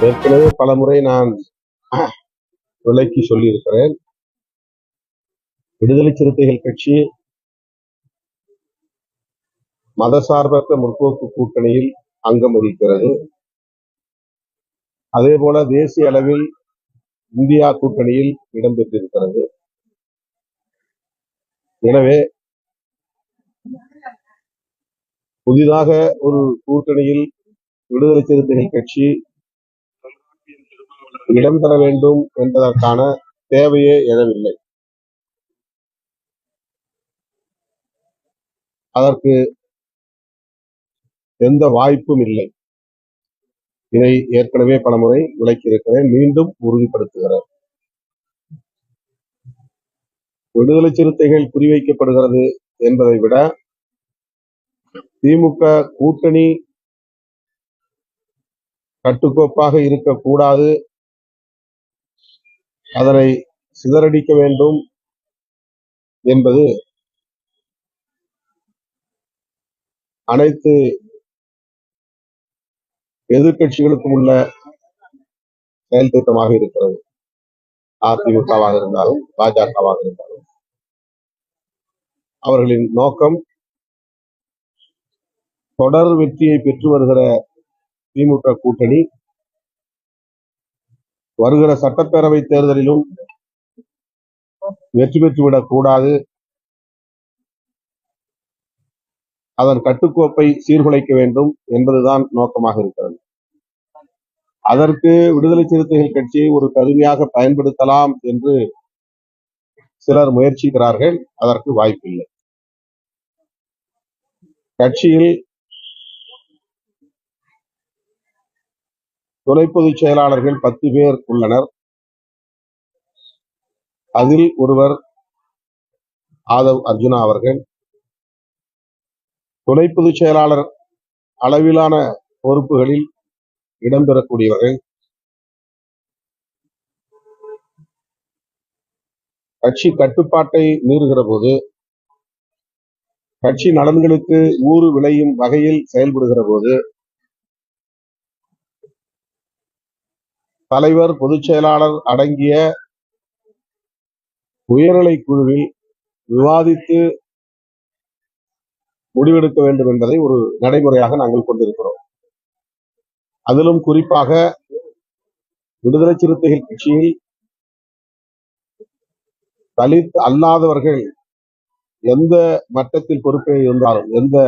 ஏற்கனவே பலமுறை நான் விலைக்கு சொல்லியிருக்கிறேன். விடுதலை சிறுத்தைகள் கட்சி மதசார்பற்ற முற்போக்கு கூட்டணியில் அங்கம் வகிக்கிறது. அதே போல தேசிய அளவில் இந்தியா கூட்டணியில் இடம்பெற்றிருக்கிறது. எனவே புதிதாக ஒரு கூட்டணியில் விடுதலை சிறுத்தைகள் கட்சி இடம்பெற வேண்டும் என்பதற்கான தேவையே எழவில்லை. அதற்கு எந்த வாய்ப்பும் இல்லை. இதை ஏற்கனவே பலமுறை விளக்கியிருக்கிறேன், மீண்டும் உறுதிப்படுத்துகிறேன். விடுதலை சிறுத்தைகள் குறிவைக்கப்படுகிறது என்பதை விட திமுக கூட்டணி கட்டுக்கோப்பாக இருக்கக்கூடாது, அதனை சிதறடிக்க வேண்டும் என்பது அனைத்து எதிர்கட்சிகளுக்கும் உள்ள செயல் திட்டமாக இருக்கிறது. அதிமுகவாக இருந்தாலும் பாஜகவாக இருந்தாலும் அவர்களின் நோக்கம் தொடர் வெற்றியை பெற்று வருகிற திமுக கூட்டணி வருகிற சட்டப்பேரவை தேர்தலிலும் வெற்றி பெற்றுவிடக் கூடாது, அதன் கட்டுக்கோப்பை சீர்குலைக்க வேண்டும் என்பதுதான் நோக்கமாக இருக்கிறது. அதற்கு விடுதலை சிறுத்தைகள் கட்சியை ஒரு கருவியாக பயன்படுத்தலாம் என்று சிலர் முயற்சிக்கிறார்கள். அதற்கு வாய்ப்பில்லை. கட்சியில் துணை பொதுச் செயலாளர்கள் 10 பேர் உள்ளனர். அதில் ஒருவர் ஆதவ் அர்ஜுனா அவர்கள். துணை பொதுச் செயலாளர் அளவிலான பொறுப்புகளில் இடம்பெறக்கூடியவர்கள். கட்சி கட்டுப்பாட்டை மீறுகிற போது, கட்சி நலன்களுக்கு ஊறு விளையும் வகையில் செயல்படுகிற போது தலைவர், பொதுச் செயலாளர் அடங்கிய உயர்நிலை குழுவில் விவாதித்து முடிவெடுக்க வேண்டும் என்பதை ஒரு நடைமுறையாக நாங்கள் கொண்டிருக்கிறோம். அதிலும் குறிப்பாக விடுதலை சிறுத்தைகள் கட்சியில் தலித் அல்லாதவர்கள் எந்த மட்டத்தில் பொறுப்பில் இருந்தாலும், எந்த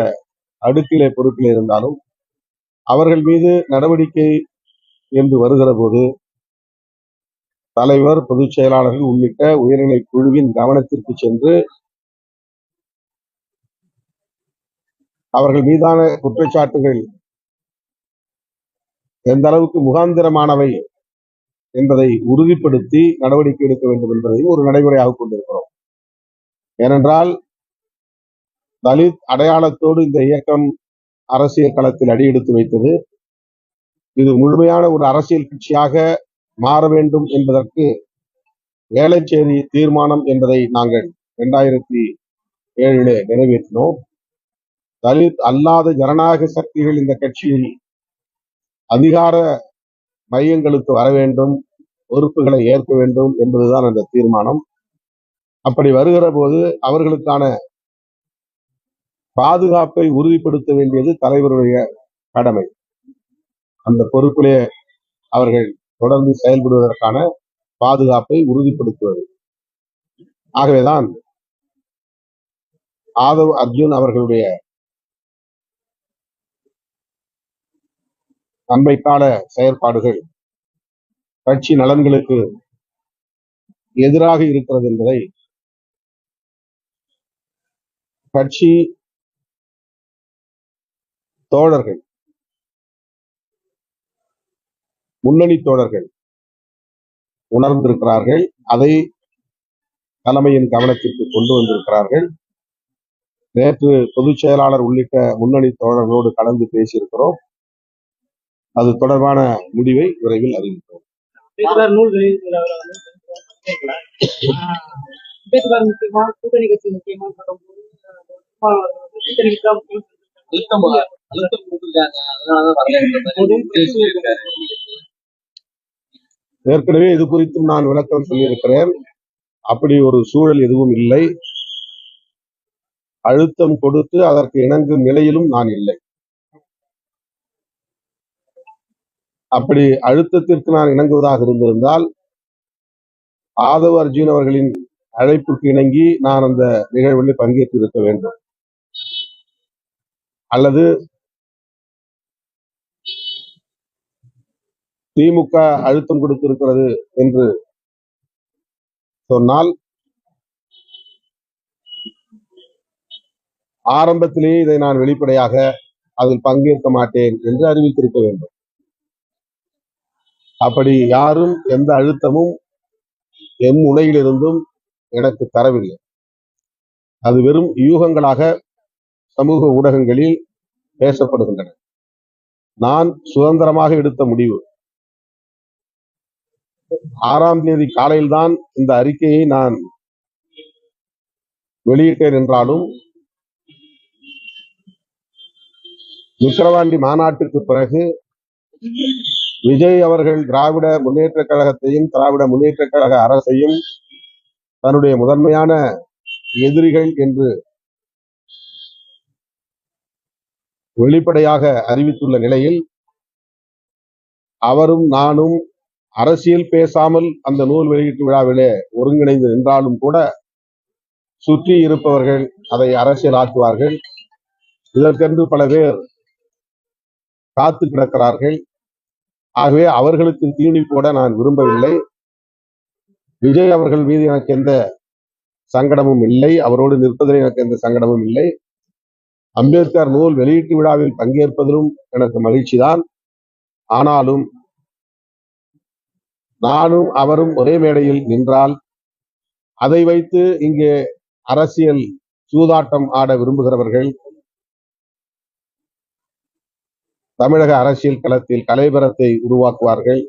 அடுக்கிலே பொறுப்பில் இருந்தாலும், அவர்கள் மீது நடவடிக்கை என்று வருகிற போது தலைவர், பொதுச் செயலாளர்கள் உள்ளிட்ட உயர்நிலை குழுவின் கவனத்திற்கு சென்று அவர்கள் மீதான குற்றச்சாட்டுகள் எந்த அளவுக்கு முகாந்திரமானவை என்பதை உறுதிப்படுத்தி நடவடிக்கை எடுக்க வேண்டும் என்பதையும் ஒரு நடைமுறையாக கொண்டிருக்கிறோம். ஏனென்றால் தலித் அடையாளத்தோடு இந்த இயக்கம் அரசியல் களத்தில் அடியெடுத்து வைத்தது. இது முழுமையான ஒரு அரசியல் கட்சியாக மாற வேண்டும் என்பதற்கு வேளச்சேரி தீர்மானம் என்பதை நாங்கள் 2007 நிறைவேற்றினோம். தலித் அல்லாத ஜனநாயக சக்திகள் இந்த கட்சியில் அதிகார மையங்களுக்கு வர வேண்டும், பொறுப்புகளை ஏற்க வேண்டும் என்பதுதான் அந்த தீர்மானம். அப்படி வருகிற போது அவர்களுக்கான பாதுகாப்பை உறுதிப்படுத்த வேண்டியது தலைவருடைய கடமை. அந்த பொறுப்பிலே அவர்கள் தொடர்ந்து செயல்படுவதற்கான பாதுகாப்பை உறுதிப்படுத்துவது. ஆகவேதான் ஆதவ் அர்ஜுன் அவர்களுடைய அண்மைக்கால செயற்பாடுகள் கட்சி நலன்களுக்கு எதிராக இருக்கிறது என்பதை கட்சி தோழர்கள், முன்னணி தோழர்கள் உணர்ந்திருக்கிறார்கள். அதை தலைமையின் கவனத்திற்கு கொண்டு வந்திருக்கிறார்கள். நேற்று பொதுச் செயலாளர் உள்ளிட்ட முன்னணி தோழர்களோடு கலந்து பேசியிருக்கிறோம். அது தொடர்பான முடிவை விரைவில் அறிவிப்போம். ஏற்கனவே இது குறித்தும் நான் விளக்கம் சொல்லியிருக்கிறேன். அப்படி ஒரு சூழல் எதுவும் இல்லை. அழுத்தம் கொடுத்து அதற்கு இணங்கும் நிலையிலும் நான் இல்லை. அப்படி அழுத்தத்திற்கு நான் இணங்குவதாக இருந்திருந்தால் ஆதவ் அர்ஜுன் அவர்களின் அழைப்புக்கு இணங்கி நான் அந்த நிகழ்வில் பங்கேற்று இருக்க வேண்டும். அல்லது திமுக அழுத்தம் கொடுத்திருக்கிறது என்று சொன்னால் ஆரம்பத்திலேயே இதை நான் வெளிப்படையாக அதில் பங்கேற்க மாட்டேன் என்று அறிவித்திருக்க வேண்டும். அப்படி யாரும் எந்த அழுத்தமும் எம் முனையிலிருந்தும் எனக்கு தரவில்லை. அது வெறும் யூகங்களாக சமூக ஊடகங்களில் பேசப்படுகின்றன. நான் சுதந்திரமாக எடுத்த முடிவு. 6ஆம் தேதி காலையில்தான் இந்த அறிக்கையை நான் வெளியிட்டேன் என்றாலும் விக்கிரவாண்டி மாநாட்டுக்கு பிறகு விஜய் அவர்கள் திராவிட முன்னேற்ற கழகத்தையும் திராவிட முன்னேற்ற கழக அரசையும் தன்னுடைய முதன்மையான எதிரிகள் என்று வெளிப்படையாக அறிவித்துள்ள நிலையில் அவரும் நானும் அரசியல் பேசாமல் அந்த நூல் வெளியீட்டு விழாவிலே ஒருங்கிணைந்து நின்றாலும் கூட சுற்றி இருப்பவர்கள் அதை அரசியலாக்குவார்கள். இதற்கென்று பல பேர் காத்து கிடக்கிறார்கள். ஆகவே அவர்களுக்கு தீனி போட நான் விரும்பவில்லை. விஜய் அவர்கள் மீது எனக்கு எந்த சங்கடமும் இல்லை. அவரோடு நிற்பதில் எனக்கு எந்த சங்கடமும் இல்லை. அம்பேத்கர் நூல் வெளியீட்டு விழாவில் பங்கேற்பதிலும் எனக்கு மகிழ்ச்சி தான். ஆனாலும் நானும் அவரும் ஒரே மேடையில் நின்றால் அதை வைத்து இங்கே அரசியல் சூதாட்டம் ஆட விரும்புகிறவர்கள் தமிழக அரசியல் களத்தில் கலைபரத்தை உருவாக்குவார்கள்,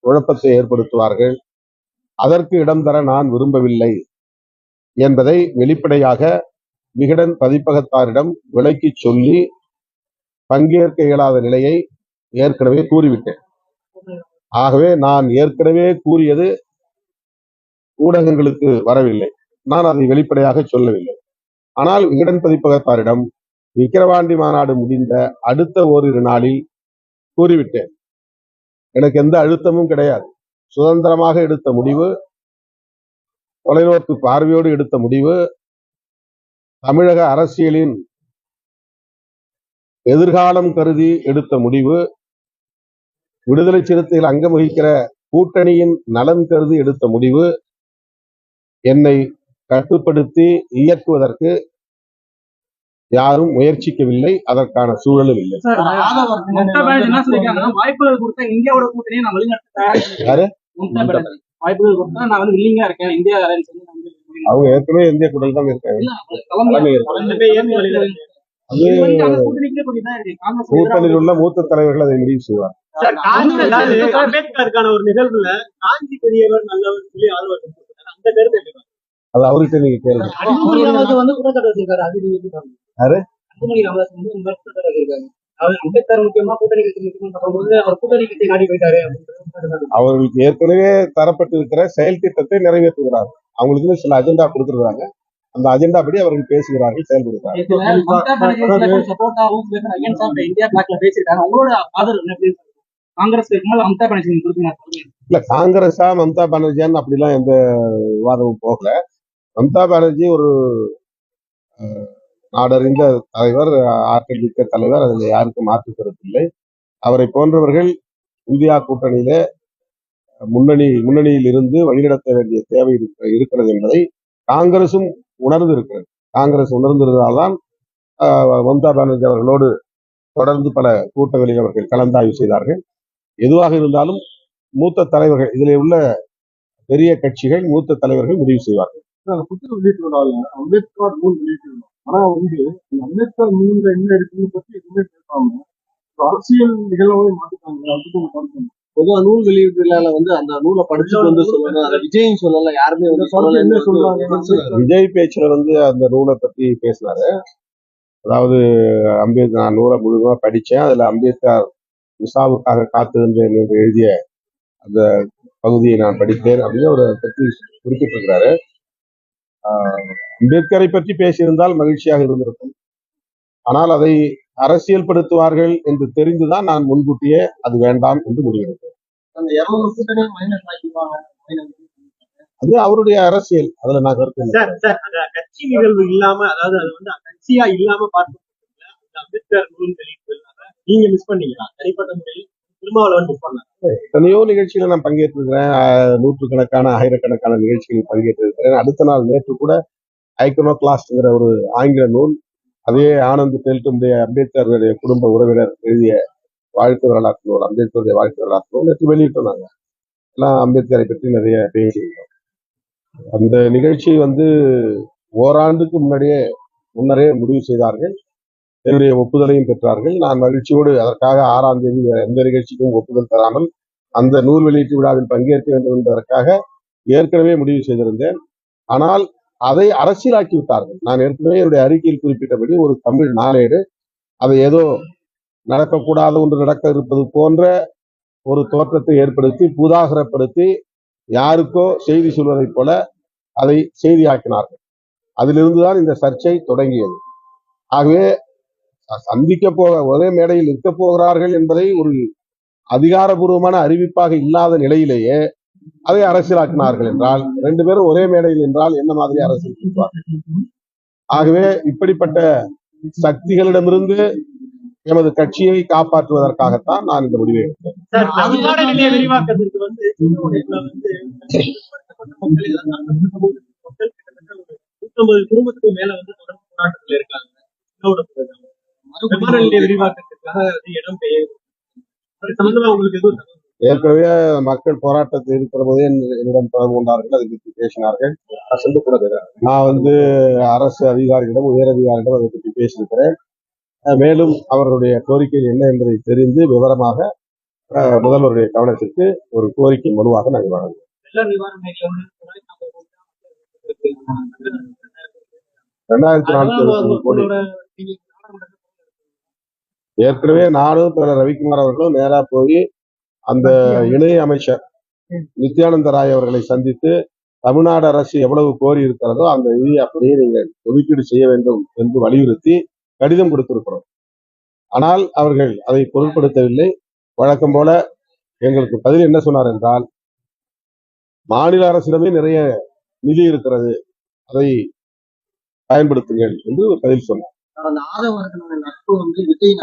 குழப்பத்தை ஏற்படுத்துவார்கள். அதற்கு இடம் தர நான் விரும்பவில்லை என்பதை வெளிப்படையாக விகடன் பதிப்பகத்தாரிடம் விளக்கி சொல்லி பங்கேற்க இயலாத நிலையை ஏற்கனவே கூறிவிட்டேன். ஆகவே நான் ஏற்கனவே கூறியது ஊடகங்களுக்கு வரவில்லை. நான் அதை வெளிப்படையாக சொல்லவில்லை. ஆனால் விகடன் பதிப்பகத்தாரிடம் விக்கிரவாண்டி மாநாடு முடிந்த அடுத்த ஓரிரு நாளில் கூறிவிட்டேன். எனக்கு எந்த அழுத்தமும் கிடையாது. சுதந்திரமாக எடுத்த முடிவு, தொலைநோக்கு பார்வையோடு எடுத்த முடிவு, தமிழக அரசியலின் எதிர்காலம் கருதி எடுத்த முடிவு, விடுதலை சிறுத்தைகள் அங்கம் வகிக்கிற கூட்டணியின் நலன் கருதி எடுத்த முடிவு. என்னை கட்டுப்படுத்தி இயக்குவதற்கு யாரும் முயற்சிக்கவில்லை. அதற்கான சூழலும் இல்லை. வாய்ப்புகள் கொடுத்தா இந்தியாவோட கூட்டணியை நான் வழிநடத்த அவங்க ஏற்கனவே இந்திய கூட்டணி தான் இருக்காங்க. கூட்டணியில் உள்ள மூத்த தலைவர்கள் அதை முடிவு செய்வார். அம்பேத்கருக்கான ஒரு நிகழ்வுல காஞ்சி பெரியவர் நல்லவர் சொல்லி ஆதரவு அந்த கருத்து அது அவர்கிட்ட நீங்க கேளுங்க. அவர்களுக்கு ஏற்கனவே தரப்பட்டிருக்கிற செயல் திட்டத்தை நிறைவேற்றுகிறார். அவங்களுக்கு சில அஜெண்டா கொடுத்திருக்காங்க. அந்த அஜெண்டா படி அவர்கள் பேசுகிறார்கள், செயல்படுகிறார்கள். இல்ல காங்கிரஸா மம்தா பானர்ஜியான்னு அப்படிலாம் எந்த விவாதமும் போகல. மம்தா பானர்ஜி ஒரு நாடறிந்த தலைவர், ஆற்றல் மிக்க தலைவர். அதில் யாருக்கும் மாற்று கருத்து இல்லை. அவரை போன்றவர்கள் இந்தியா கூட்டணியில முன்னணியில் இருந்து வழிநடத்த வேண்டிய தேவை இருக்கிறது என்பதை காங்கிரசும் உணர்ந்து இருக்கிறது. காங்கிரஸ் உணர்ந்திருந்தால்தான் மம்தா பானர்ஜி அவர்களோடு தொடர்ந்து பல கூட்டங்களில் அவர்கள் கலந்தாய்வு செய்தார்கள். எதுவாக இருந்தாலும் மூத்த தலைவர்கள், இதில் உள்ள பெரிய கட்சிகள், மூத்த தலைவர்கள் முடிவு செய்வார்கள். அம்பேத்கர் நூல் வெளியிட்டிருந்தோம். ஆனா அம்பேத்கர் நூல்ல என்ன இருக்குன்னு பத்தி எதுவுமே பேசாம அரசியல் நிகழ்வை மாத்திட்டாங்க. அதுக்கு பொதுவா நூல் வெளியீட்டுல அந்த நூலை படிச்சுட்டு சொல்லணும். அதை விஜயும் சொல்லல, யாருமே விஜய் பேச்சுல அந்த நூலை பத்தி பேசினாரு. அதாவது அம்பேத்கர், நான் நூலை முழுவதுமா படிச்சேன். அதுல அம்பேத்கர் விசாவுக்காக காத்திருந்தேன் என்று எழுதிய அந்த பகுதியை நான் படித்தேன் அப்படின்னு ஒரு பற்றி குறிப்பிட்டிருக்கிறாரு. அம்பேத்கரை பற்றி பேசியிருந்தால் மகிழ்ச்சியாக இருந்திருக்கும். ஆனால் அதை அரசியல்படுத்துவார்கள் என்று தெரிந்துதான் நான் முன்கூட்டியே அது வேண்டாம் என்று முடிவெடுத்தேன். அந்த 200 கூட்டணி மைனஸ் ஆக்கிப்பாங்க. அது அவருடைய அரசியல், அதுல நான் கருத்து இல்லை. சார் சார் அந்த கட்சி நிகழ்வு இல்லாம, அதாவது அது வந்து கட்சியா இல்லாம பார்த்து அம்பேத்கர் நூல் வெளியிட்டு நீங்க மிஸ் பண்ணீங்களா? தனிப்பட்ட முறையில் திருமாவளவன் மிஸ் பண்ணாங்க. எத்தனையோ நிகழ்ச்சிகளை நான் பங்கேற்றிருக்கிறேன். நூற்றுக்கணக்கான ஆயிரக்கணக்கான நிகழ்ச்சிகளில் பங்கேற்றிருக்கிறேன். அடுத்த நாள் நேற்று கூட ஐக்கனோகிளாஸ்ட்ங்கிற ஒரு ஆங்கில நூல், அதே ஆனந்த் டெல்டனுடைய அம்பேத்கருடைய குடும்ப உறவினர் எழுதிய வாழ்க்கை வரலாற்று நூல், அம்பேத்கருடைய வாழ்க்கை வரலாற்று நூல் நேற்று வெளியிட்டோம். நாங்க எல்லாம் அம்பேத்கரை பற்றி நிறைய பேசியிருந்தோம். அந்த நிகழ்ச்சி வந்து ஓராண்டுக்கு முன்னரே முடிவு செய்தார்கள். என்னுடைய ஒப்புதலையும் பெற்றார்கள். நான் மகிழ்ச்சியோடு அதற்காக 6ஆம் தேதி எந்த நிகழ்ச்சிக்கும் ஒப்புதல் தராமல் அந்த நூல் வெளியீட்டு விழாவில் பங்கேற்க வேண்டும் என்பதற்காக ஏற்கனவே முடிவு செய்திருந்தேன். ஆனால் அதை அரசியலாக்கி விட்டார்கள். நான் ஏற்கனவே என்னுடைய அறிக்கையில் குறிப்பிட்டபடி ஒரு தமிழ் நாளேடு அதை ஏதோ நடக்கக்கூடாத ஒன்று நடக்க இருப்பது போன்ற ஒரு தோற்றத்தை ஏற்படுத்தி பூதாகரப்படுத்தி யாருக்கோ செய்தி சொல்வதைப் போல அதை செய்தியாக்கினார்கள். அதிலிருந்துதான் இந்த சர்ச்சை தொடங்கியது. ஆகவே ஒரே மேடையில் இருக்க போகிறார்கள் என்பதை ஒரு அதிகாரபூர்வமான அறிவிப்பாக இல்லாத நிலையிலேயே அதை அரசியலாக்கினார்கள் என்றால், 2 பேரும் ஒரே மேடையில் என்றால் என்ன மாதிரி அரசியல்? ஆகவே இப்படிப்பட்ட சக்திகளிடமிருந்து எமது கட்சியை காப்பாற்றுவதற்காகத்தான் நான் இந்த முடிவை எடுத்தேன். தமிழ்நாடு நிலைய விரிவாக்கத்திற்கு வந்து குடும்பத்துக்கு மேல வந்து தொடர்ந்து போராட்டத்தில் இருக்காங்க. விமான நிலைய விரிவாக்கத்திற்காக இடம் பெயர் உங்களுக்கு எதுவும் ஏற்கனவே மக்கள் போராட்டத்தில் இருக்கிற போதே என்னிடம் தொடர்பு கொண்டார்கள், அதை பற்றி பேசினார்கள். நான் வந்து அரசு அதிகாரிகளிடம், உயர் அதிகாரிகளிடம் அதை பற்றி பேசியிருக்கிறேன். மேலும் அவர்களுடைய கோரிக்கைகள் என்ன என்பதை தெரிந்து விவரமாக முதல்வருடைய கவனத்திற்கு ஒரு கோரிக்கை மனுவாக நாங்கள் வழங்குவோம். வெள்ள நிவாரண 2040 கோடி. ஏற்கனவே நானும் ரவிக்குமார் அவர்களும் நேரா போய் அந்த இணை அமைச்சர் நித்யானந்த ராய் அவர்களை சந்தித்து தமிழ்நாடு அரசு எவ்வளவு கோரி இருக்கிறதோ அந்த நிதியை அப்படியே நீங்கள் ஒதுக்கீடு செய்ய வேண்டும் என்று வலியுறுத்தி கடிதம் கொடுத்திருக்கிறோம். ஆனால் அவர்கள் அதை பொருட்படுத்தவில்லை. வழக்கம் போல எங்களுக்கு பதில் என்ன சொன்னார் என்றால், மாநில அரசிடமே நிறைய நிதி இருக்கிறது, அதை பயன்படுத்துங்கள் என்று பதில் சொன்னார். அந்த ஆதவ நட்பு வந்து விஜய்